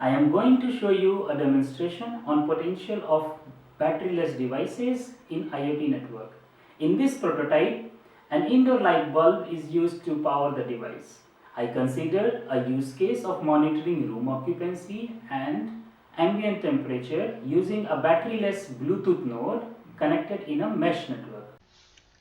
I am going to show you a demonstration on potential of batteryless devices in IoT network. In this prototype, an indoor light bulb is used to power the device. I considered a use case of monitoring room occupancy and ambient temperature using a batteryless Bluetooth node connected in a mesh network.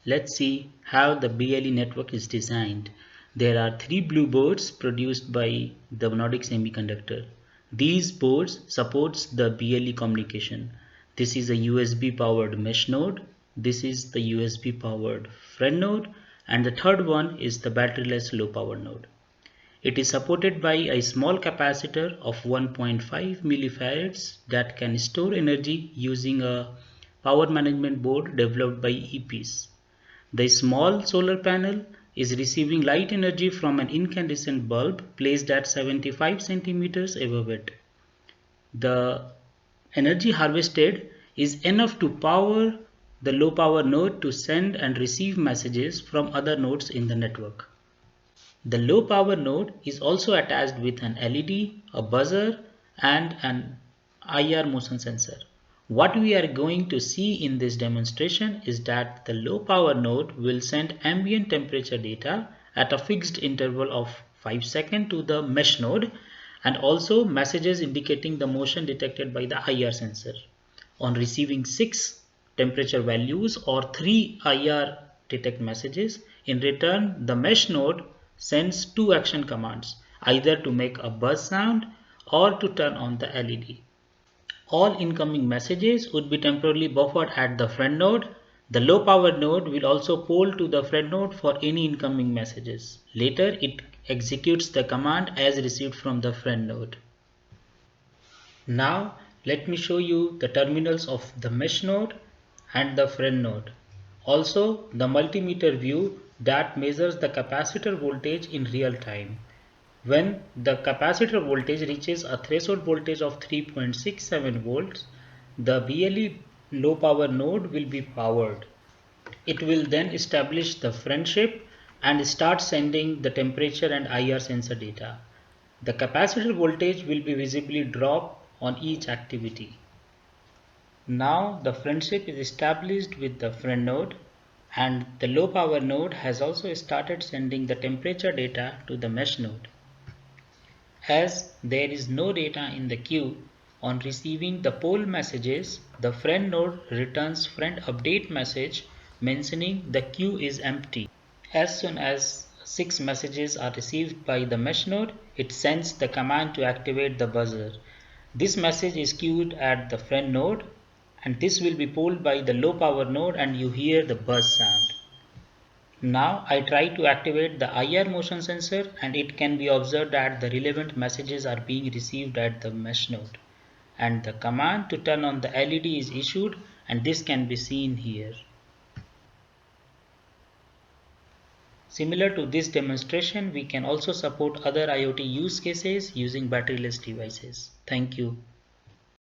Let's see how the BLE network is designed. There are 3 blue boards produced by the Nordic Semiconductor. These boards supports the BLE communication. This is a USB powered mesh node. This is the USB powered friend node, and the third one is the batteryless low power node. It is supported by a small capacitor of 1.5 millifarads that can store energy using a power management board developed by EPs. The small solar panel is receiving light energy from an incandescent bulb placed at 75 centimeters above it. The energy harvested is enough to power the low power node to send and receive messages from other nodes in the network. The low power node is also attached with an LED, a buzzer, and an IR motion sensor. What we are going to see in this demonstration is that the low power node will send ambient temperature data at a fixed interval of 5 seconds to the mesh node, and also messages indicating the motion detected by the IR sensor. On receiving 6 temperature values or 3 IR detect messages, in return the mesh node sends 2 action commands, either to make a buzz sound or to turn on the LED. All incoming messages would be temporarily buffered at the friend node. The low power node will also poll to the friend node for any incoming messages. Later it executes the command as received from the friend node. Now let me show you the terminals of the mesh node and the friend node. Also the multimeter view that measures the capacitor voltage in real time. When the capacitor voltage reaches a threshold voltage of 3.67 volts, the BLE low power node will be powered. It will then establish the friendship and start sending the temperature and IR sensor data. The capacitor voltage will be visibly dropped on each activity. Now the friendship is established with the friend node, and the low power node has also started sending the temperature data to the mesh node. As there is no data in the queue, on receiving the poll messages, the friend node returns friend update message mentioning the queue is empty. As soon as 6 messages are received by the mesh node, it sends the command to activate the buzzer. This message is queued at the friend node, and this will be polled by the low power node, and you hear the buzz sound. Now I try to activate the IR motion sensor, and it can be observed that the relevant messages are being received at the mesh node, and the command to turn on the LED is issued, and this can be seen here. Similar to this demonstration, we can also support other IoT use cases using batteryless devices. Thank you.